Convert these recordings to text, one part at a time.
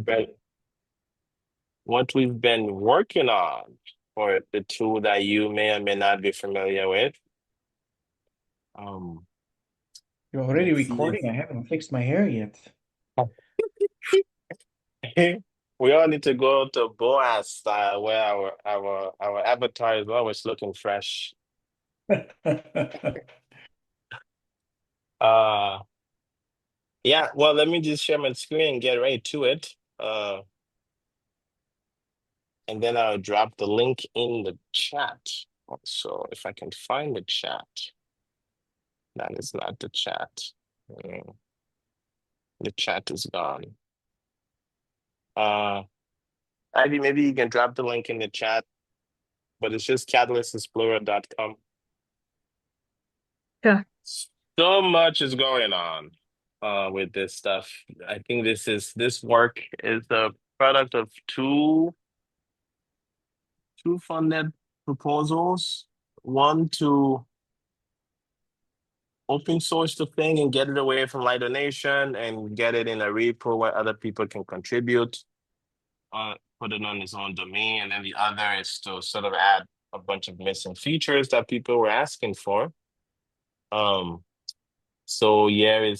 been what we've been working on for the tool that you may or may not be familiar with. Um, You're already let's see recording. I haven't fixed my hair yet. if we all need to go to Boaz style where our avatar is always looking fresh. Uh yeah, well let me just share my screen and get right to it. And then I'll drop the link in the chat. So if I can find the chat, that is not the chat. Mm, the chat is gone. Uh, Ivy, maybe you can drop the link in the chat, but it's just catalystexplorer.com. Yeah. So much is going on with this stuff. I think this work is the product of two funded proposals. One to open source the thing and get it away from Lido Nation and get it in a repo where other people can contribute, put it on its own domain. And then the other is to sort of add a bunch of missing features that people were asking for. Um, so we're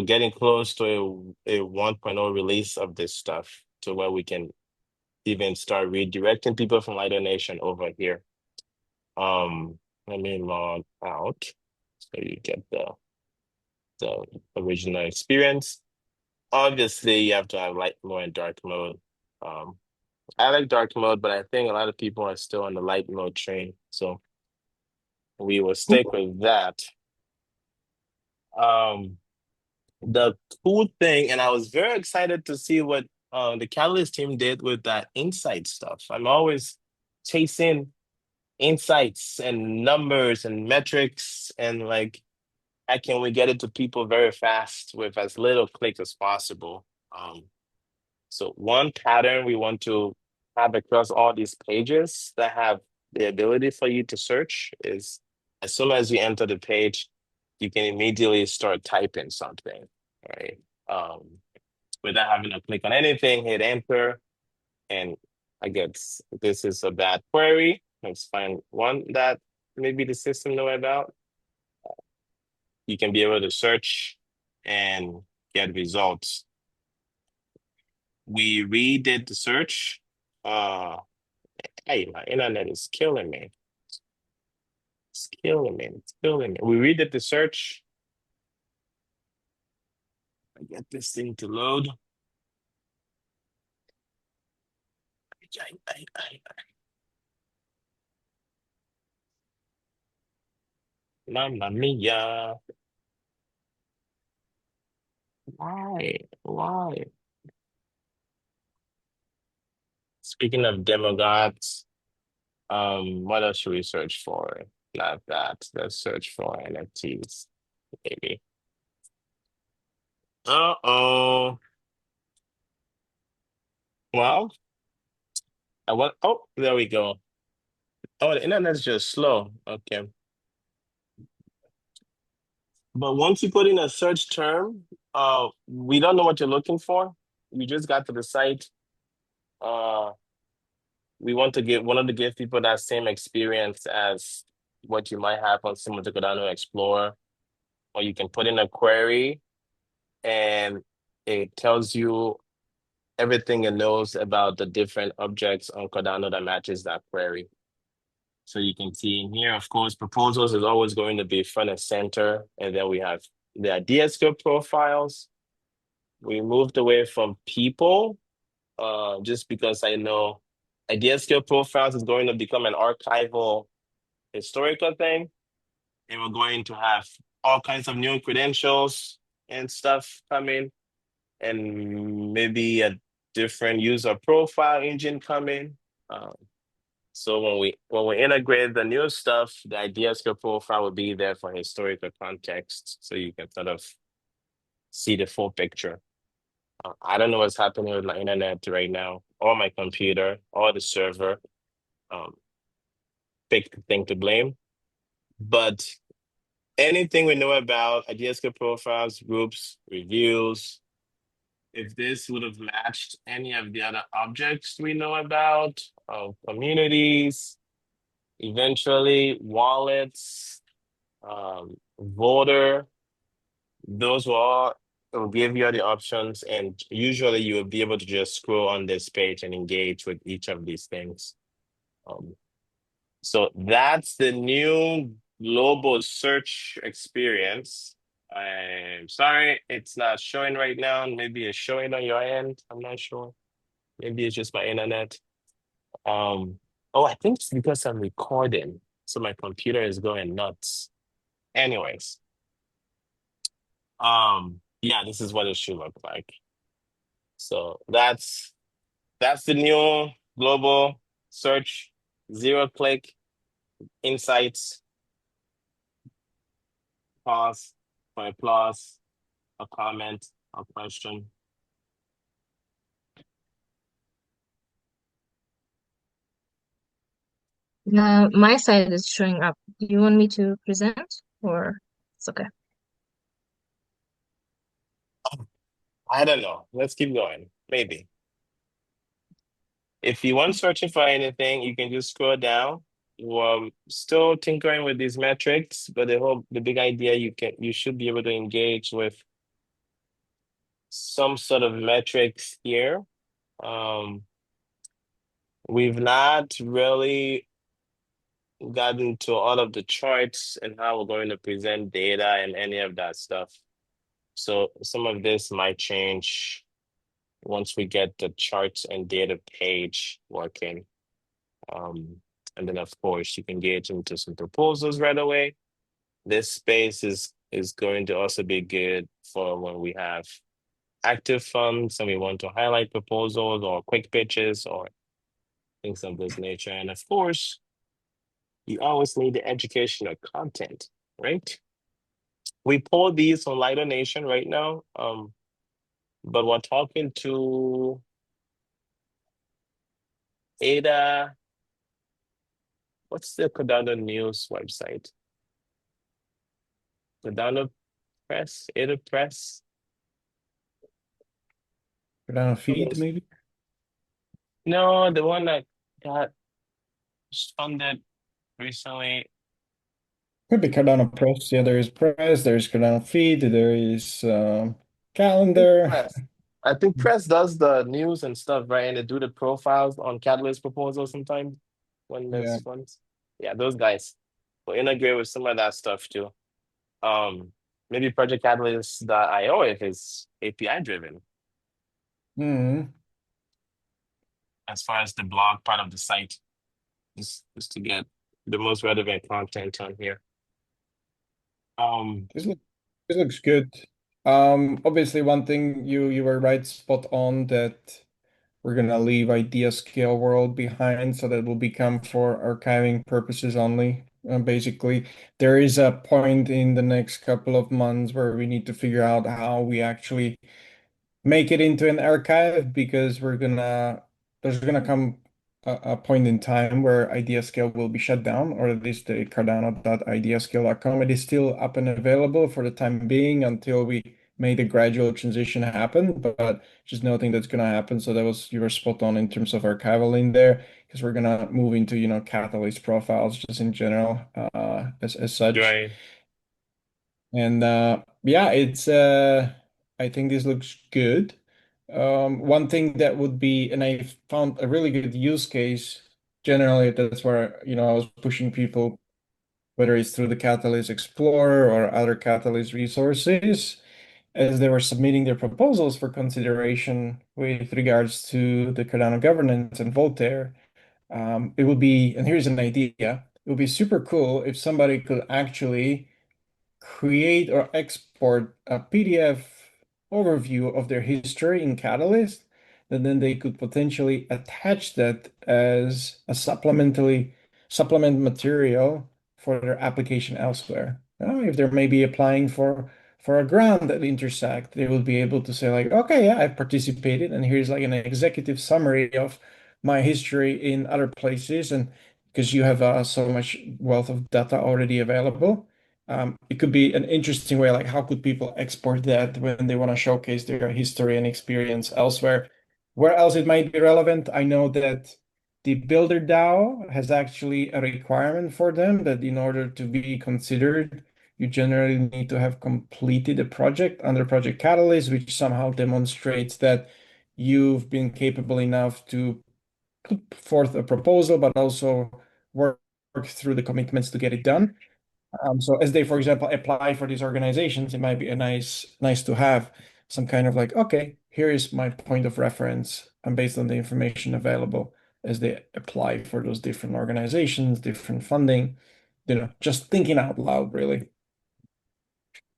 getting close to a 1.0 release of this stuff to where we can even start redirecting people from Lido Nation over here. Let me log out so you get the original experience. Obviously, you have to have light mode and dark mode. Um, I like dark mode, but I think a lot of people are still on the light mode train, so we will stick with that. Um, the cool thing, and I was very excited to see what the Catalyst team did with that insight stuff. I'm always chasing insights and numbers and metrics and like how can we get it to people very fast with as little clicks as possible. So one pattern we want to have across all these pages that have the ability for you to search is as soon as you enter the page, you can immediately start typing something, right? Without having to click on anything, hit enter, and I guess this is a bad query. Let's find one that maybe the system know about. You can be able to search and get results. We redid the search. Hey, my internet is killing me. It's killing me. It's killing me. We redid the search. I get this thing to load. Mamma mia. Why? Why? Speaking of demagogues, what else should we search for? Not that. Let's search for NFTs, maybe. Uh-oh. Well, oh, there we go. Oh, the internet's just slow. Okay. But once you put in a search term, we don't know what you're looking for. You just got to the site. Uh, we wanted to give people that same experience as what you might have on someone to go down and explore. Or you can put in a query and it tells you everything it knows about the different objects on Cardano that matches that query. So you can see in here, of course, proposals is always going to be front and center. And then we have the idea scope profiles. We moved away from people just because I know idea skill profiles is going to become an archival historical thing. And we're going to have all kinds of new credentials and stuff coming, and maybe a different user profile engine coming. Um, so when we integrate the new stuff, the idea skill profile will be there for historical context, so you can sort of see the full picture. I don't know what's happening with my internet right now, or my computer, or the server. Um, Pick the thing to blame. But anything we know about ideas, good profiles, groups, reviews, if this would have matched any of the other objects we know about, communities, eventually wallets, voter, those will all will give you the options, and usually you will be able to just scroll on this page and engage with each of these things. Um, so that's the new global search experience. I'm sorry, it's not showing right now. Maybe it's showing on your end. I'm not sure. Maybe it's just my internet. Um, oh, I think it's because I'm recording, so my computer is going nuts. Anyways, yeah, this is what it should look like. So that's the new global search, zero click insights, pause for applause, a comment, a question. My side is showing up. Do you want me to present or it's okay? I don't know. Let's keep going. Maybe. If you want searching for anything, you can just scroll down. We're still tinkering with these metrics, but the big idea you should be able to engage with some sort of metrics here. Um, we've not really gotten to all of the charts and how we're going to present data and any of that stuff. So some of this might change once we get the charts and data page working. Um, and then of course you can get into some proposals right away. This space is going to also be good for when we have active funds and we want to highlight proposals or quick pitches or things of this nature. And of course, you always need the educational content, right? We pull these on Lighter Nation right now, but we're talking to Ada. What's the Cardano News website? Cardano Press, Ada Press. Put down a feed, maybe? No, the one that got funded recently. Could be Cardano Press. Yeah, there is Press, there's Cardano Feed, there is Think Calendar. Press. I think Press does the news and stuff, right? And they do the profiles on Catalyst proposals sometimes when Yeah. there's funds. Yeah, those guys will integrate with some of that stuff too. Maybe Project Catalyst.io if it's API driven, Hmm. as far as the blog part of the site, just to get the most relevant content on here. Um, This look, this looks good. Obviously one thing you were right spot on that we're gonna leave idea scale world behind, so that will become for archiving purposes only. Basically, there is a point in the next couple of months where we need to figure out how we actually make it into an archive, because there's gonna come a point in time where IdeaScale will be shut down, or at least the cardano.ideascale.com. It is still up and available for the time being until we made a gradual transition happen, but just noting that's gonna happen. So that was, you were spot on in terms of archival in there, because we're gonna move into, Catalyst profiles just in general, as such. right. And yeah, I think this looks good. One thing that would be, and I found a really good use case, generally, that's where, I was pushing people, whether it's through the Catalyst Explorer or other Catalyst resources, as they were submitting their proposals for consideration with regards to the Cardano governance and Voltaire. It would be, and here's an idea, it would be super cool if somebody could actually create or export a PDF overview of their history in Catalyst, and then they could potentially attach that as a supplement material for their application elsewhere. If they're maybe applying for a grant at Intersect, they will be able to say like, okay, yeah, I've participated, and here's like an executive summary of my history in other places, and because you have so much wealth of data already available. It could be an interesting way, like how could people export that when they want to showcase their history and experience elsewhere? Where else it might be relevant? I know that the Builder DAO has actually a requirement for them that in order to be considered, you generally need to have completed a project under Project Catalyst, which somehow demonstrates that you've been capable enough to put forth a proposal, but also work through the commitments to get it done. So as they, for example, apply for these organizations, it might be a nice to have some kind of like, okay, here is my point of reference, and based on the information available as they apply for those different organizations, different funding, just thinking out loud, really.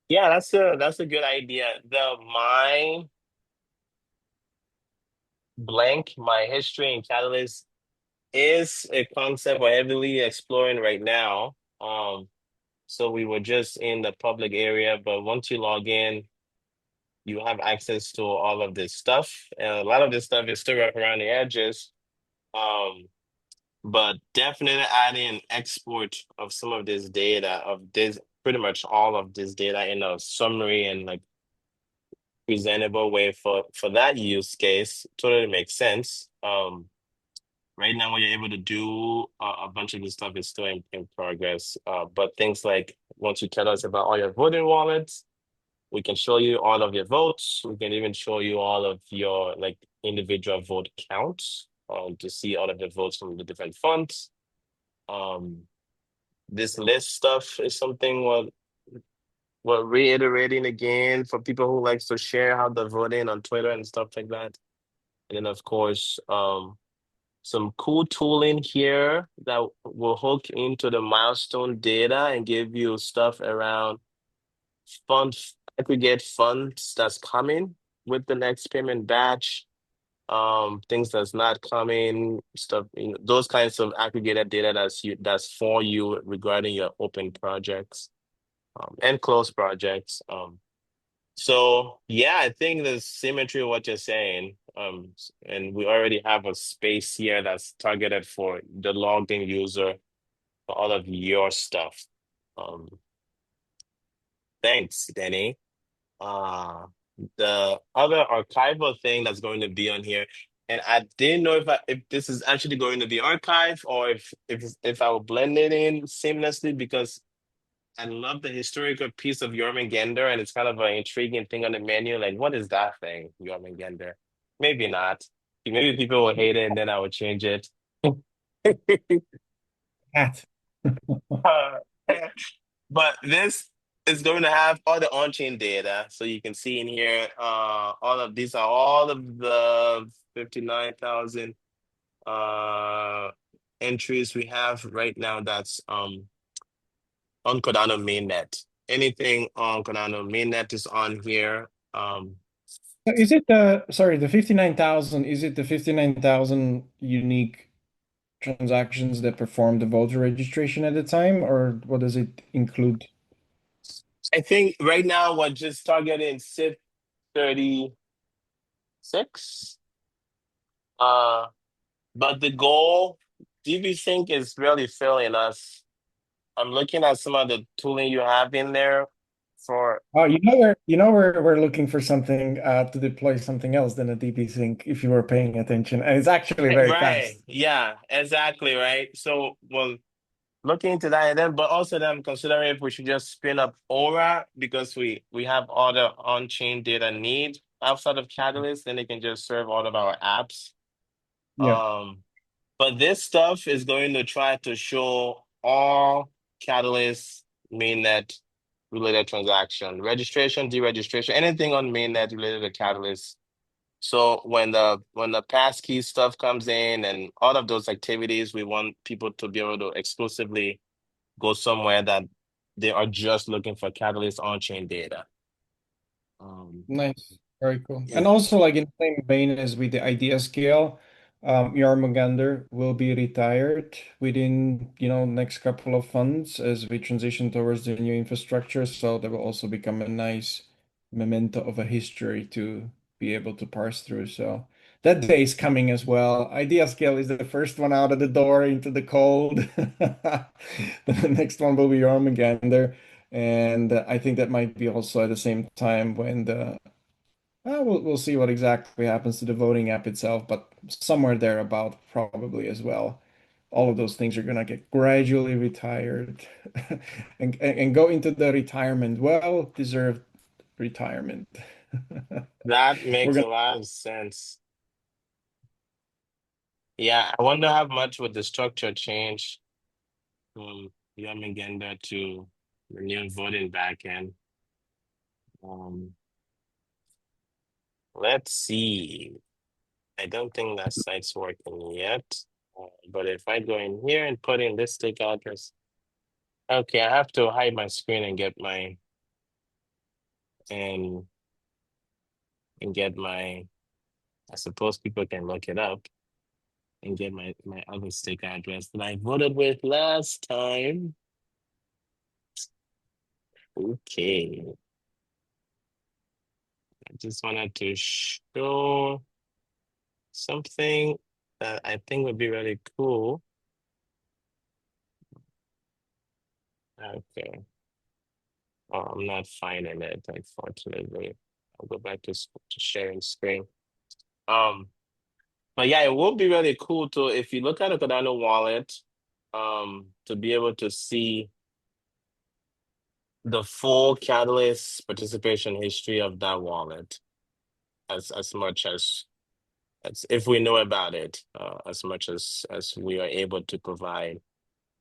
Yeah, that's a good idea. My history in Catalyst is a concept we're heavily exploring right now. So we were just in the public area, but once you log in, you have access to all of this stuff. And a lot of this stuff is still rough around the edges. Um, but definitely adding an export of some of this data, of this pretty much all of this data in a summary and like presentable way for that use case totally makes sense. Right now, what you're able to do, a bunch of this stuff is still in progress. But things like once you tell us about all your voting wallets, we can show you all of your votes. We can even show you all of your like individual vote counts, to see all of the votes from the different funds. Um, this list stuff is something we're reiterating again for people who likes to share how they're voting on Twitter and stuff like that. And then of course, some cool tooling here that will hook into the milestone data and give you stuff around fund aggregate funds that's coming with the next payment batch, things that's not coming, stuff, those kinds of aggregated data that's for you regarding your open projects, and closed projects. So yeah, I think there's symmetry of what you're saying. And we already have a space here that's targeted for the logged in user for all of your stuff. Um, thanks, Denny. Uh, the other archival thing that's going to be on here, and I didn't know if this is actually going to be archived or if I will blend it in seamlessly because I love the historical piece of Jormungandr, and it's kind of an intriguing thing on the menu. Like, what is that thing, Jormungandr? Maybe not. Maybe people will hate it, and then I will change it. Cat. Uh, but this is going to have all the on-chain data, so you can see in here. All of these are all of the 59,000 uh entries we have right now. That's on Cardano mainnet. Anything on Cardano mainnet is on here. So is it sorry, the 59,000, is it the 59,000 unique transactions that perform the voter registration at the time, or what does it include? I think right now we're just targeting SIP 36. Uh, but the goal, DB Sync is really failing us. I'm looking at some of the tooling you have in there for Oh, we're looking for something to deploy something else than a DB sync if you were paying attention. And it's actually very right. fast. Yeah, exactly, right. So well, looking into that, and then but also then considering if we should just spin up Aura because we have all the on-chain data need outside of Catalyst, then it can just serve all of our apps. Yeah. Um, but this stuff is going to try to show all Catalyst mainnet related transaction, registration, deregistration, anything on mainnet related to Catalyst. So when the passkey stuff comes in and all of those activities, we want people to be able to exclusively go somewhere that they are just looking for Catalyst on-chain data. Nice. Very cool. Yeah. And also, like in the same vein as with the idea scale, Yarmogander will be retired within, next couple of funds as we transition towards the new infrastructure. So that will also become a nice memento of a history to be able to parse through. So that day is coming as well. Idea scale is the first one out of the door into the cold. The next one will be Yarmogander. And I think that might be also at the same time when we'll see what exactly happens to the voting app itself, but somewhere there about probably as well. All of those things are gonna get gradually retired and go into the retirement, well-deserved retirement. That We're makes gonna a lot of sense. Yeah, I wonder how much would the structure change from Yum Agenda to the new voting backend. Um, let's see. I don't think that site's working yet. But if I go in here and put in this stick address, okay, I have to hide my screen and get my and get my. I suppose people can look it up and get my other stick address that I voted with last time. Okay, I just wanted to show something that I think would be really cool. Okay. Oh, I'm not finding it, unfortunately. I'll go back to, to sharing screen. Um, but yeah, it would be really cool to if you look at a Cardano wallet, to be able to see the full Catalyst participation history of that wallet as much as if we know about it, as much as we are able to provide.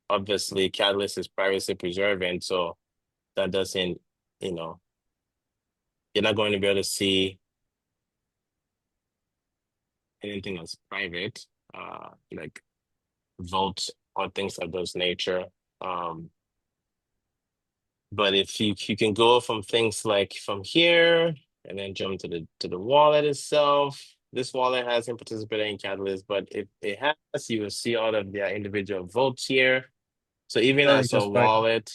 Obviously, Catalyst is privacy preserving, so that doesn't, you know, you're not going to be able to see anything that's private, like votes or things of those nature. Um, but if you can go from things like from here and then jump to the wallet itself. This wallet hasn't participated in Catalyst, but if it has, you will see all of their individual votes here. So even I as a just tried. wallet,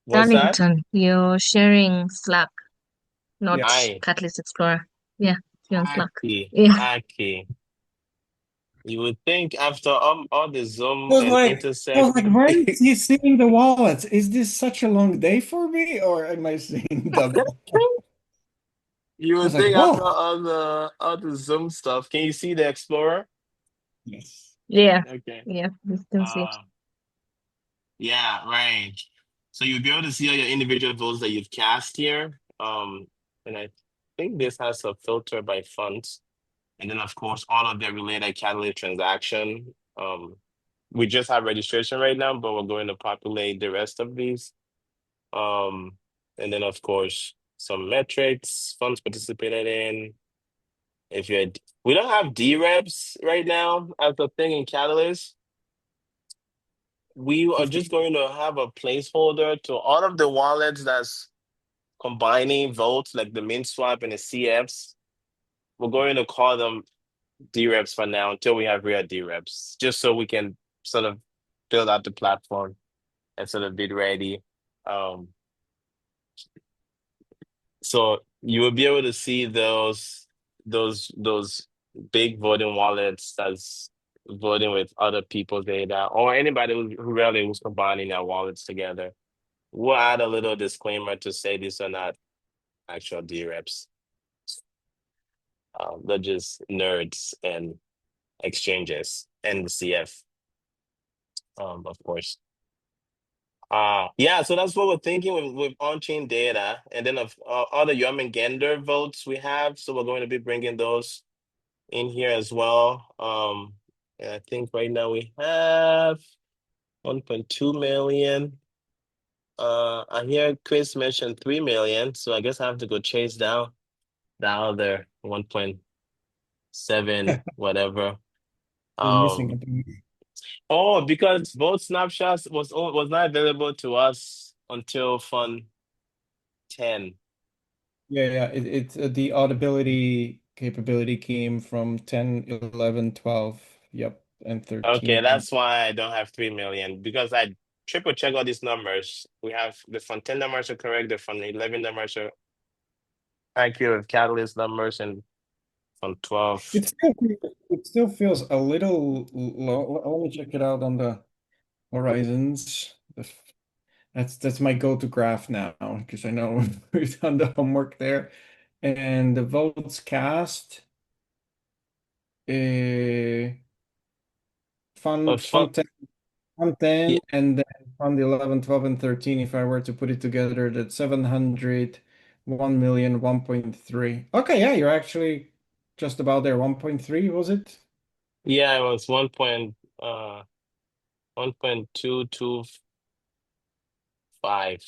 what's that? Darlington, you're sharing Slack, not Yes. I Catalyst Explorer. Yeah, you're on Slack. Aki, Yeah, Aki. You would think after all the I Zoom was and like, I was Intersect, like, where is he seeing the wallets? Is this such a long day for me, or am I seeing double? you I was would like, think after whoa. all the Zoom stuff. Can you see the Explorer? Yes. yeah, Okay. yeah, you can see it. Uh, yeah, right. So you'll be able to see all your individual votes that you've cast here. And I think this has a filter by funds. And then of course all of the related Catalyst transaction. We just have registration right now, but we're going to populate the rest of these. Um, and then of course some metrics, funds participated in. If you're, we don't have DREPs right now as a thing in Catalyst. We are just 50. going to have a placeholder to all of the wallets that's combining votes, like the min swap and the CFs. We're going to call them DREPs for now until we have real DREPs, just so we can sort of build out the platform and sort of be ready. Um, so you will be able to see those big voting wallets that's voting with other people's data or anybody who really was combining their wallets together. We'll add a little disclaimer to say these are not actual DREPs. They're just nerds and exchanges and the CF, of course. Yeah, so that's what we're thinking with on-chain data, and then of all the Yum and Gander votes we have. So we're going to be bringing those in here as well. And I think right now we have 1.2 million. I hear Chris mentioned 3 million, so I guess I have to go chase down the other 1.7 whatever. We're missing Um, it. oh, because both snapshots was not available to us until Fund 10. Yeah, yeah. The audibility capability came from 10, 11, 12. Yep, and Okay, 13. that's why I don't have 3 million because I triple check all these numbers. We have the Fund 10 numbers are correct, the Fund 11 numbers are accurate with Catalyst numbers, and Fund 12. It still feels a little low. Let me check it out on the horizons. That's my go-to graph now because I know we've done the homework there. And the votes cast, uh, But fund 10, fund yeah, 10, and then fund 11, 12, and 13. If I were to put it together, that's 700, 1,000,000, 1.3. Okay, yeah, you're actually just about there. 1.3, was it? yeah, it was 1.225.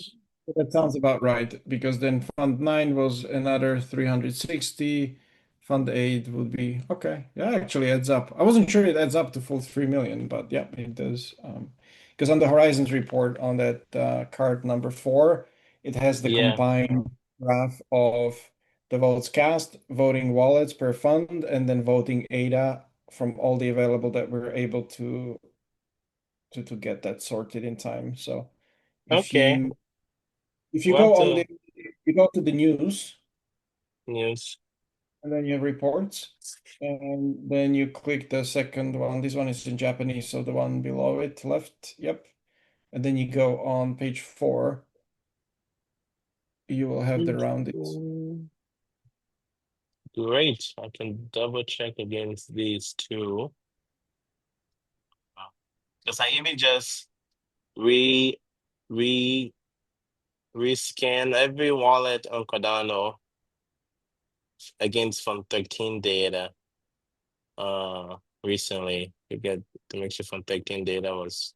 That sounds about right because then Fund 9 was another 360. Fund 8 would be okay. Yeah, actually adds up. I wasn't sure it adds up to full 3 million, but yeah, it does. Because on the Horizons report on that card number 4, it has the Yeah. combined graph of the votes cast, voting wallets per fund, and then voting ADA from all the available that we're able to get that sorted in time. So if Okay. you if you We'll have go on to the you go to the news news. and then you have reports and then you click the second one. This one is in Japanese, so the one below it left. Yep. And then you go on page 4. You will have the roundings. Great. I can double check against these two. Because I even just re re rescan every wallet on Cardano against from 13 data recently to get to make sure from 13 data was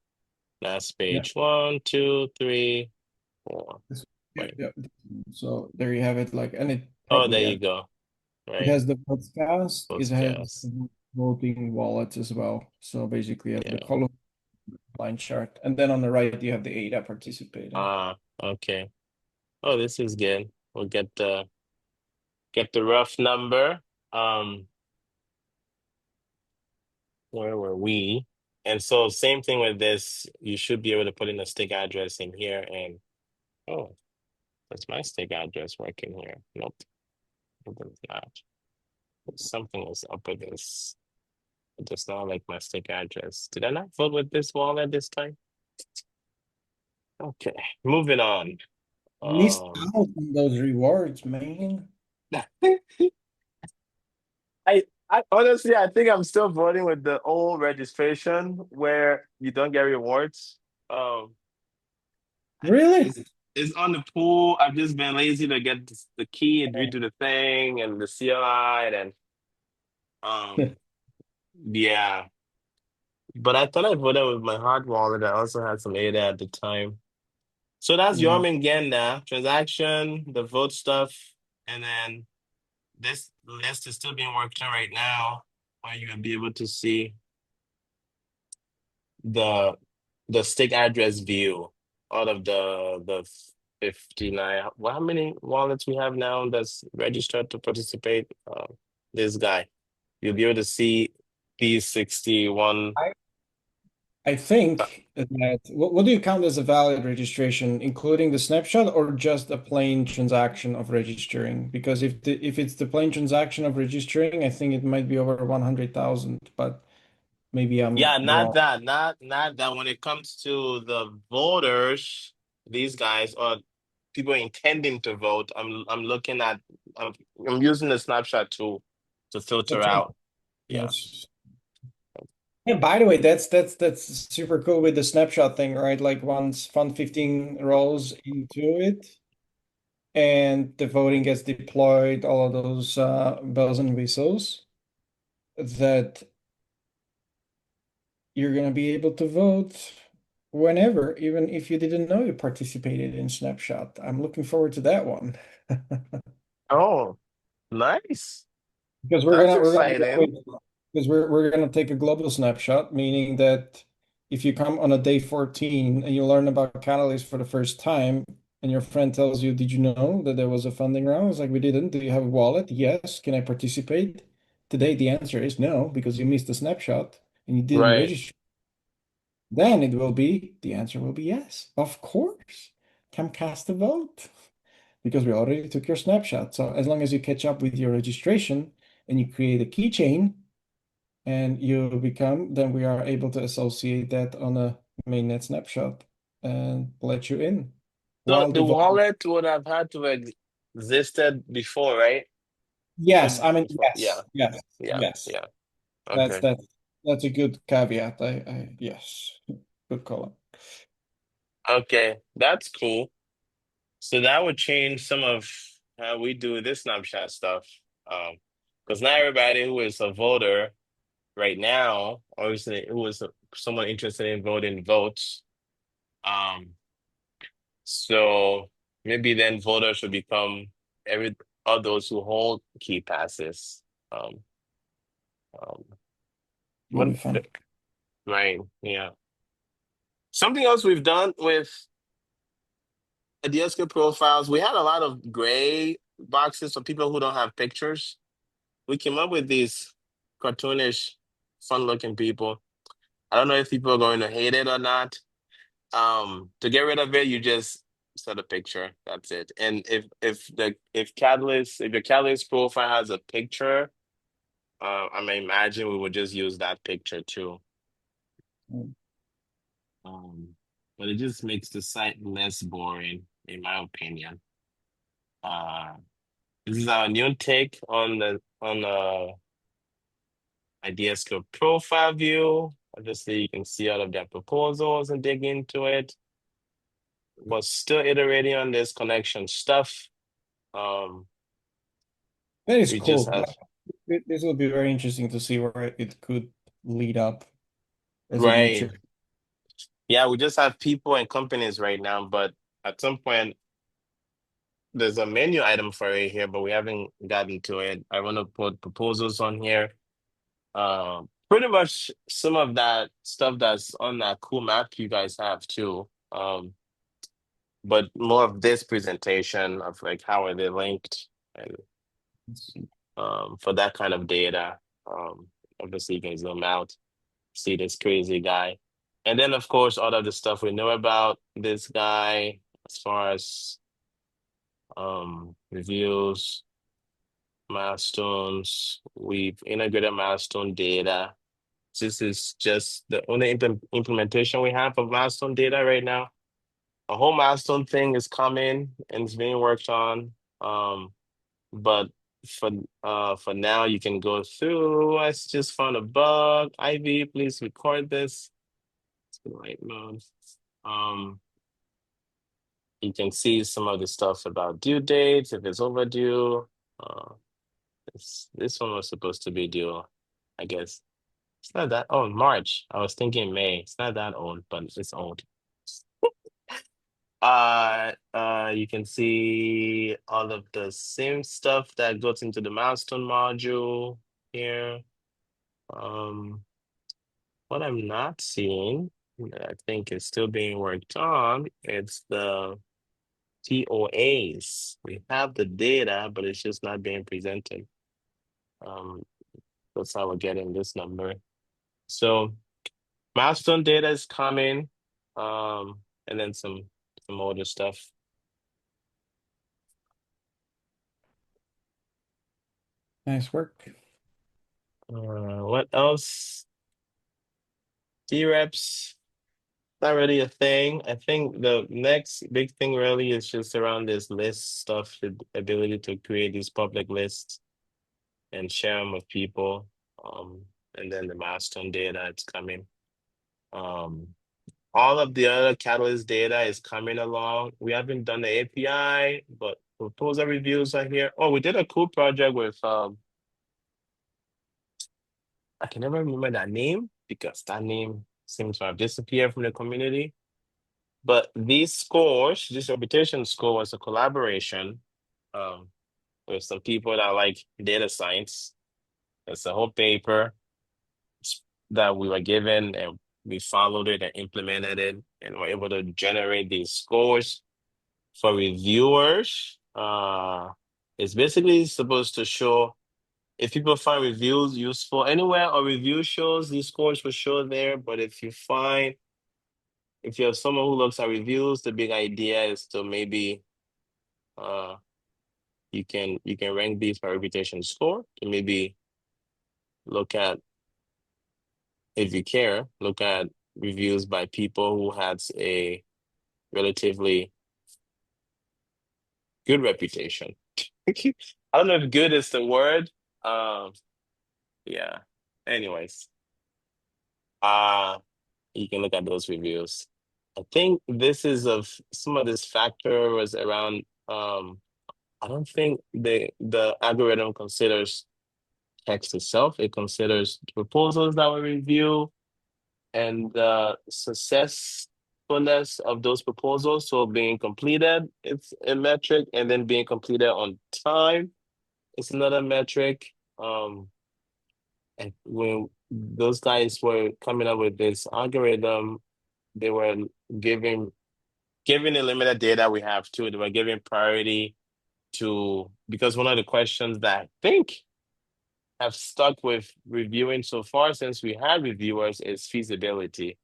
last Yeah. page. One, two, three, four. Yeah, Wait. yeah. So there you have it. Like, and it Oh, probably there has you go. it Right. has the podcast. It has Postcast. voting wallets as well. So basically, you have the Yeah. column line chart, and then on the right you have the ADA participating. Okay. Oh, this is good. We'll get the rough number. Um, where were we? And so same thing with this, you should be able to put in a stick address in here and oh, that's my stick address working here. Nope, it does not. Something is up with this. It does not like my stick address. Did I not vote with this wallet this time? Okay, moving on. Missed Um, out on those rewards, man. I honestly I think I'm still voting with the old registration where you don't get rewards. Um, Really? it's on the pool. I've just been lazy to get the key and redo the thing and the CLI and um yeah. But I thought I voted with my hard wallet. I also had some ADA at the time. So that's Yeah. Yorm and Genda, transaction, the vote stuff, and then this list is still being worked on right now, where you'll be able to see the the stick address view out of the 59. Well, how many wallets we have now that's registered to participate? This guy. You'll be able to see these 61. I I think that what do you count as a valid registration, including the snapshot or just a plain transaction of registering? Because if it's the plain transaction of registering, I think it might be over 100,000, but maybe I'm Yeah, not wrong. that, not that. When it comes to the voters, these guys or people intending to vote, I'm looking at I'm, I'm using the snapshot tool to filter That's out. Yeah. yes. Yeah, by the way, that's super cool with the snapshot thing, right? Like once Fund 15 rolls into it and the voting gets deployed, all of those bells and whistles, that you're gonna be able to vote whenever, even if you didn't know you participated in Snapshot. I'm looking forward to that one. Oh, nice. Because That's we're gonna go exciting. with because we're gonna take a global snapshot, meaning that if you come on a day 14 and you learn about Catalyst for the first time, and your friend tells you, "Did you know that there was a funding round?" It's like, "We didn't. Do you have a wallet?" Yes. Can I participate? Today, the answer is no, because you missed the snapshot and you didn't Right. register. Then it will be, the answer will be yes, of course. Come cast a vote because we already took your snapshot. So as long as you catch up with your registration and you create a keychain and you become, then we are able to associate that on a mainnet snapshot. and let you in So while the developing. wallet would have had to existed before, right? Yes, Should I mean, before. Yeah, yes, yes, yeah, yes. yeah. That's Okay. that. That's a good caveat. Yes, good call. Okay, that's cool. So that would change some of how we do this Snapchat stuff. Because not everybody who is a voter right now, obviously, who is someone interested in voting votes. Um, so maybe then voters should become every all those who hold key passes. Um, um, Will what, be fun. right? Yeah. Something else we've done with DSK profiles, we had a lot of gray boxes for people who don't have pictures. We came up with these cartoonish, fun-looking people. I don't know if people are going to hate it or not. To get rid of it, you just set a picture. That's it. And if your Catalyst profile has a picture, I may imagine we would just use that picture too. Mm. Um, but it just makes the site less boring, in my opinion. Uh, this is our new take on the Ideascope profile view. Obviously, you can see all of their proposals and dig into it. We're still iterating on this connection stuff. Um, That is we just cool. have This will be very interesting to see where it could lead up as it right. matures. Yeah, we just have people and companies right now, but at some point there's a menu item for it here, but we haven't gotten to it. I want to put proposals on here. Pretty much some of that stuff that's on that cool map you guys have too. But more of this presentation of like how are they linked and for that kind of data. Um, obviously you can zoom out, see this crazy guy. And then of course all of the stuff we know about this guy as far as reviews, milestones. We've integrated milestone data. This is just the only implementation we have of milestone data right now. A whole milestone thing is coming and it's being worked on. But for for now, you can go through. I just found a bug. Ivy, please record this. It's in light mode. Um, you can see some of the stuff about due dates if it's overdue. Uh, this one was supposed to be due, I guess. It's not that. Oh, March. I was thinking May. It's not that old, but it's old. You can see all of the same stuff that goes into the milestone module here. Um, what I'm not seeing, that I think is still being worked on, it's the TOAs. We have the data, but it's just not being presented. Um, that's how we're getting this number. So milestone data is coming, and then some older stuff. Nice work. What else? T-reps, not really a thing. I think the next big thing really is just around this list stuff, the ability to create these public lists and share them with people. Um, and then the milestone data, it's coming. Um, all of the other Catalyst data is coming along. We haven't done the API, but proposal reviews are here. Oh, we did a cool project with I can never remember that name because that name seems to have disappeared from the community. But these scores, this reputation score was a collaboration um, with some people that like data science. It's a whole paper that we were given and we followed it and implemented it and were able to generate these scores for reviewers. It's basically supposed to show if people find reviews useful anywhere or review shows, these scores will show there. But if you have someone who looks at reviews, the big idea is to maybe uh you can rank these by reputation score to maybe look at if you care, look at reviews by people who had a relatively good reputation. I don't know if good is the word. Um, yeah. Anyways, uh, you can look at those reviews. I think this is of some of this factor was around I don't think the algorithm considers text itself. It considers proposals that were reviewed and the successfulness of those proposals. So being completed, it's a metric, and then being completed on time, it's another metric. And when those guys were coming up with this algorithm, they were giving given the limited data we have too, they were giving priority to because one of the questions that I think have stuck with reviewing so far since we had reviewers is feasibility.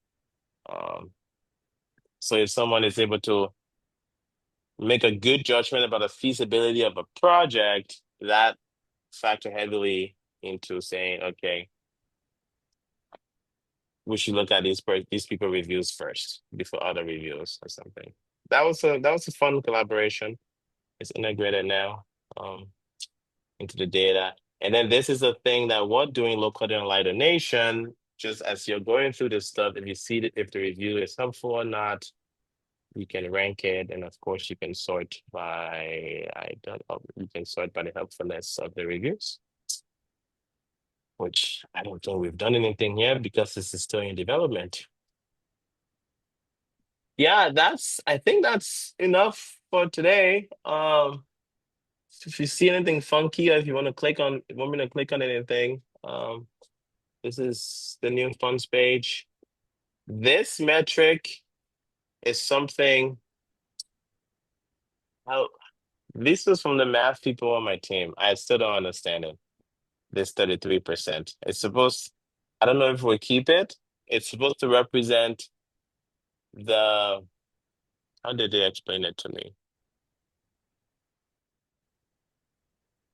Um, so if someone is able to make a good judgment about the feasibility of a project, that factor heavily into saying, okay, we should look at these people reviews first before other reviews or something. That was a fun collaboration. It's integrated now into the data. And then this is the thing that we're doing locally on Lighter Nation, just as you're going through this stuff, if you see that if the review is helpful or not, you can rank it. And of course you can sort by I don't know, you can sort by the helpfulness of the reviews, which I don't think we've done anything here because this is still in development. Yeah, I think that's enough for today. If you see anything funky or if you want to want me to click on anything, this is the new funds page. This metric is something how this was from the math people on my team. I still don't understand it. This 33%. I don't know if we keep it. It's supposed to represent the, how did they explain it to me?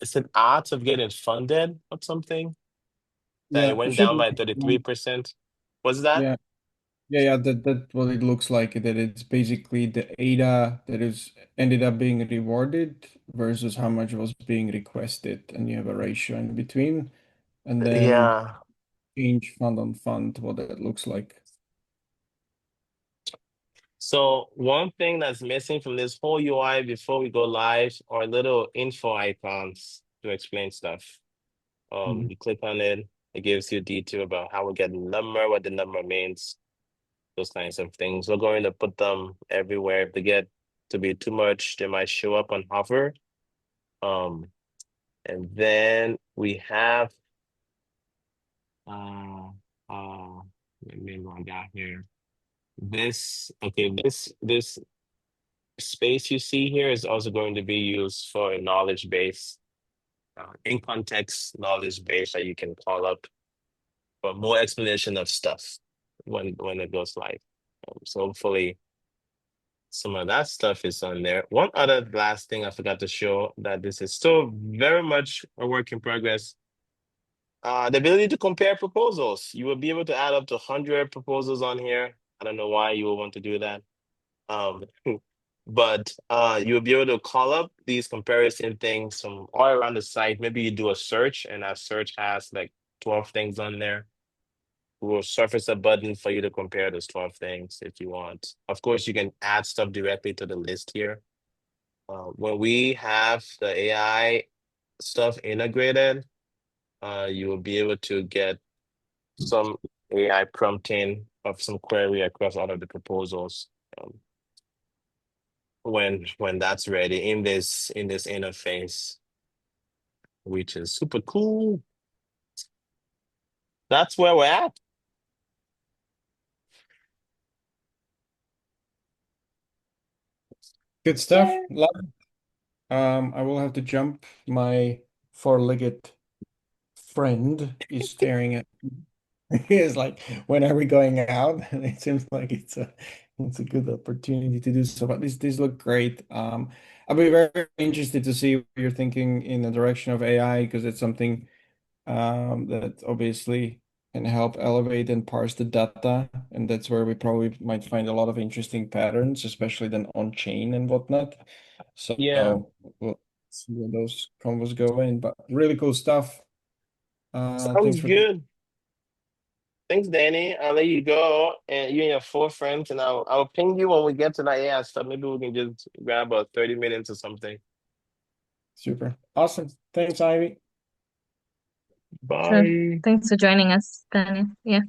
It's an art of getting funded or something that it Yeah, it went should down be. by 33%. What's that? Yeah, yeah. That what it looks like. That it's basically the ADA that is ended up being rewarded versus how much was being requested, and you have a ratio in between, and then Yeah. change fund on fund what it looks like. So one thing that's missing from this whole UI before we go live are little info icons to explain stuff. Mhm. You click on it, it gives you detail about how we get the number, what the number means, those kinds of things. We're going to put them everywhere. If they get to be too much, they might show up on hover. Um, and then we have uh let me log out here. This space you see here is also going to be used for a knowledge base, in context knowledge base that you can call up for more explanation of stuff when it goes live. So hopefully some of that stuff is on there. One other last thing I forgot to show that this is still very much a work in progress. The ability to compare proposals. You will be able to add up to 100 proposals on here. I don't know why you would want to do that. Um, but you'll be able to call up these comparison things from all around the site. Maybe you do a search and that search has like 12 things on there. We'll surface a button for you to compare those 12 things if you want. Of course, you can add stuff directly to the list here. When we have the AI stuff integrated, you will be able to get some AI prompting of some query across all of the proposals. When that's ready in this interface, which is super cool. That's where we're at. Good stuff. Yeah. I will have to jump. My four-legged friend is staring at me. He is like, when are we going out? And it seems like it's a good opportunity to do so. But these look great. I'll be very interested to see what you're thinking in the direction of AI because it's something that obviously and help elevate and parse the data. And that's where we probably might find a lot of interesting patterns, especially then on chain and whatnot. Yeah. So we'll see where those combos go in. But really cool stuff. Thanks Sounds for good. Thanks, Danny. I'll let you go, and you and your four friends, and I'll ping you when we get to that AI stuff. Maybe we can just grab a 30 minutes or something. super awesome. Thanks, Ivy. Sure. Bye. Thanks for joining us, Daniel. Yeah.